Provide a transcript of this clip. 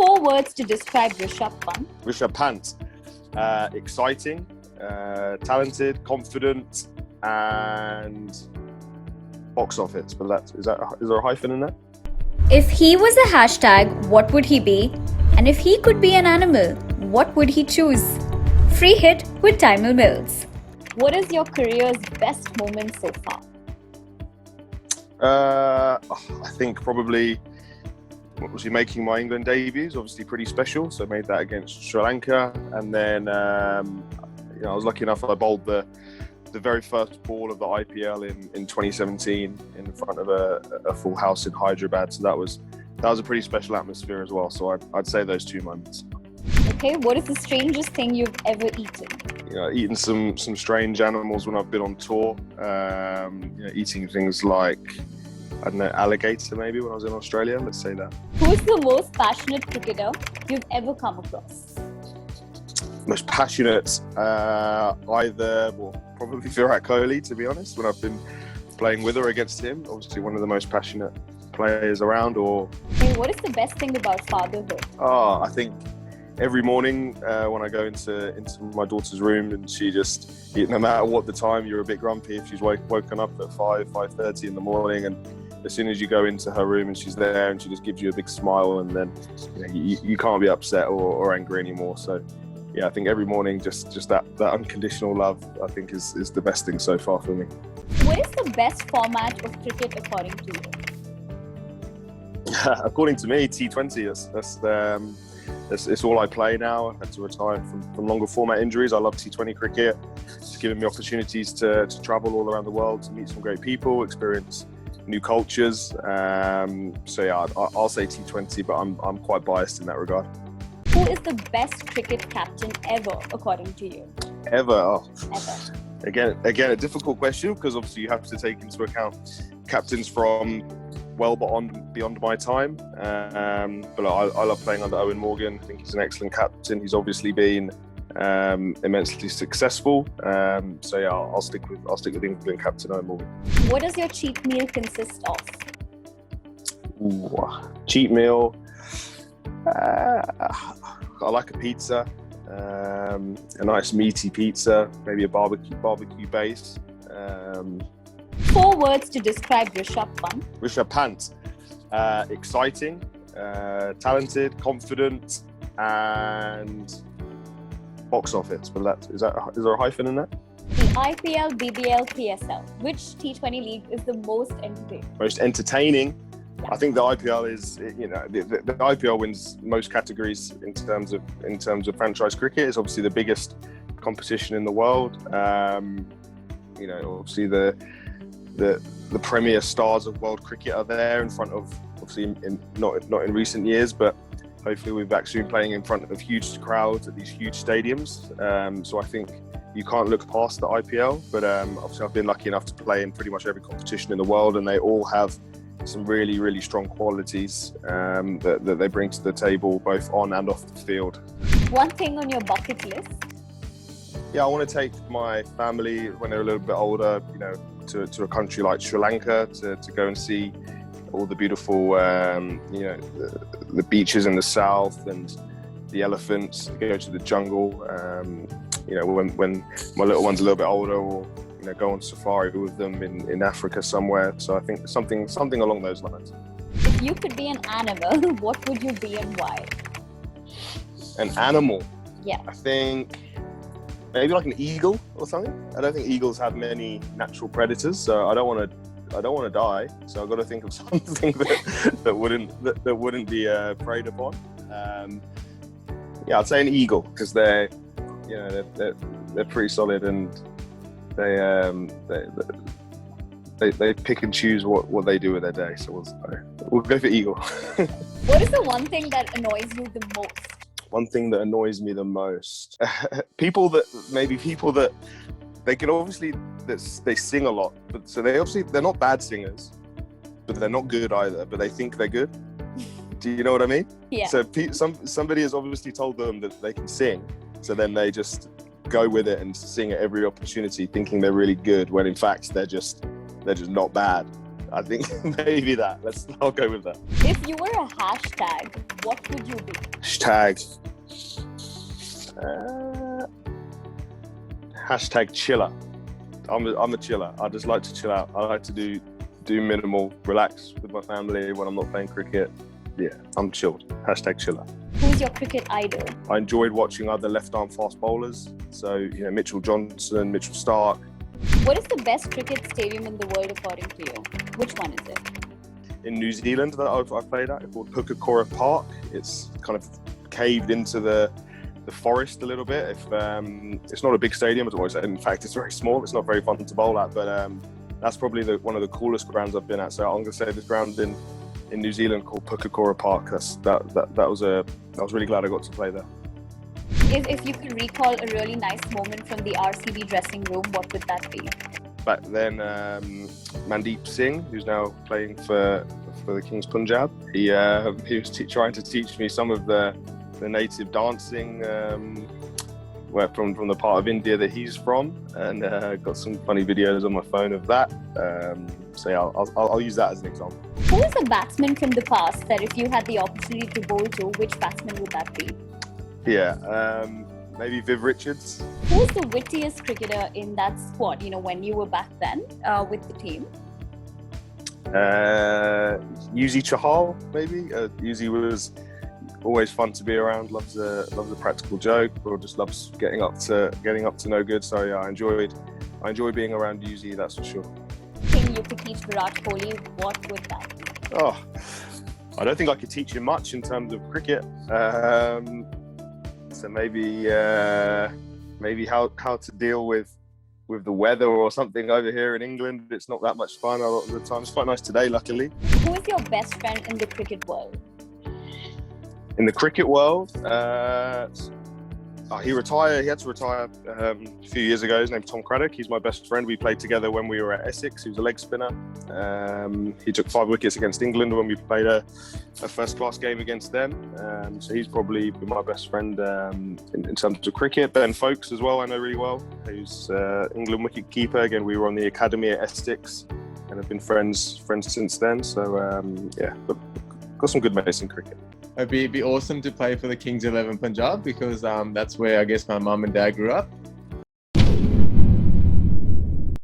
Four words to describe Rishabh Pant. Rishabh Pant, exciting, talented, confident, and box office. But is there a hyphen in there? If he was a hashtag, what would he be? And if he could be an animal, what would he choose? Freehit with Tymal Mills. What is your career's best moment so far? I think probably making my England debuts, obviously pretty special. So I made that against Sri Lanka, and then I was lucky enough I bowled the very first ball of the IPL in 2017 in front of a full house in Hyderabad. So that was a pretty special atmosphere as well. So I'd say those two moments. Okay, what is the strangest thing you've ever eaten? Eaten some strange animals when I've been on tour. Eating things like, I don't know, alligator maybe when I was in Australia, let's say that. Who's the most passionate cricketer you've ever come across? Most passionate, probably Virat Kohli, to be honest, when I've been playing with or against him. Obviously one of the most passionate players around. Hey, what is the best thing about fatherhood? I think every morning when I go into my daughter's room, and she just, no matter what the time, you're a bit grumpy if she's woken up at 5:30 in the morning, and as soon as you go into her room and she's there and she just gives you a big smile, and then you can't be upset or angry anymore. So yeah, I think every morning just that unconditional love, I think is the best thing so far for me. What is the best format of cricket according to you? According to me, T20. It's all I play now. I had to retire from longer format injuries. I love T20 cricket. It's given me opportunities to travel all around the world, to meet some great people, experience new cultures. So yeah, I'll say T20, but I'm quite biased in that regard. Who is the best cricket captain ever, according to you? Ever? Ever. Again, a difficult question, because obviously you have to take into account captains from well beyond my time. But I love playing under Owen Morgan. I think he's an excellent captain. He's obviously been immensely successful. So yeah, I'll stick with England captain Owen Morgan. What does your cheat meal consist of? Cheat meal. I like a pizza, a nice meaty pizza, maybe a barbecue base. Four words to describe Rishabh Pant. Rishabh Pant, exciting, talented, confident, and box office. But is there a hyphen in that? The IPL, BBL, PSL. Which T20 league is the most entertaining? Most entertaining. I think the IPL is, the IPL wins most categories in terms of franchise cricket. It's obviously the biggest competition in the world. Obviously the premier stars of world cricket are there in front of, obviously not in recent years, but hopefully we'll be back soon playing in front of huge crowds at these huge stadiums. So I think you can't look past the IPL, but obviously I've been lucky enough to play in pretty much every competition in the world, and they all have some really, really strong qualities that they bring to the table, both on and off the field. One thing on your bucket list? Yeah, I want to take my family when they're a little bit older, to a country like Sri Lanka to go and see all the beautiful, the beaches in the south and the elephants, go to the jungle. When my little one's a little bit older, or go on safari with them in Africa somewhere. So I think something along those lines. If you could be an animal, what would you be and why? An animal? Yeah. I think maybe like an eagle or something. I don't think eagles have many natural predators, so I don't want to die. So I've got to think of something that wouldn't be preyed upon. I'd say an eagle, because they're pretty solid, and they pick and choose what they do with their day. So we'll go for eagle. What is the one thing that annoys you the most? One thing that annoys me the most, people that they can obviously, they sing a lot, but so they're not bad singers, but they're not good either, but they think they're good. Do you know what I mean? Yeah. So somebody has obviously told them that they can sing, so then they just go with it and sing at every opportunity, thinking they're really good, when in fact they're just not bad. I think maybe I'll go with that. If If you were a hashtag, what would you be? Hashtag. Hashtag chiller. I'm a chiller. I just like to chill out. I like to do minimal, relax with my family when I'm not playing cricket. Yeah, I'm chilled. Hashtag chiller. Who's your cricket idol? I enjoyed watching other left-arm fast bowlers. So, Mitchell Johnson, Mitchell Stark. What is the best cricket stadium in the world according to you? Which one is it? In New Zealand that I've played at, it's called Pukekohe Park. It's kind of caved into the forest a little bit. It's not a big stadium, in fact, it's very small. It's not very fun to bowl at, but that's probably one of the coolest grounds I've been at. So I'm going to say this ground in New Zealand called Pukekohe Park. I was really glad I got to play there. If you could recall a really nice moment from the RCB dressing room, what would that be? Back then, Mandeep Singh, who's now playing for the Kings Punjab, he was trying to teach me some of the native dancing from the part of India that he's from, and got some funny videos on my phone of that. So yeah, I'll use that as an example. Who is a batsman from the past that if you had the opportunity to bowl to, which batsman would that be? Yeah, maybe Viv Richards. Who's the wittiest cricketer in that squad, when you were back then with the team? Yuzi Chahal, maybe. Yuzi was always fun to be around. Loves a practical joke, or just loves getting up to no good. So yeah, I enjoy being around Yuzi, that's for sure. Thing you could teach Virat Kohli, what would that be? Oh, I don't think I could teach him much in terms of cricket. So maybe how to deal with the weather or something over here in England. It's not that much fun a lot of the time. It's quite nice today, luckily. Who is your best friend in the cricket world? In the cricket world, he had to retire a few years ago. His name's Tom Craddock. He's my best friend. We played together when we were at Essex. He was a leg spinner. He took 5 wickets against England when we played a first-class game against them. So he's probably been my best friend in terms of cricket. Ben Folkes as well, I know really well. Who's England wicket keeper. Again, we were on the academy at Essex and have been friends since then. So yeah, got some good mates in cricket. It'd be awesome to play for the Kings 11 Punjab because that's where I guess my mum and dad grew up.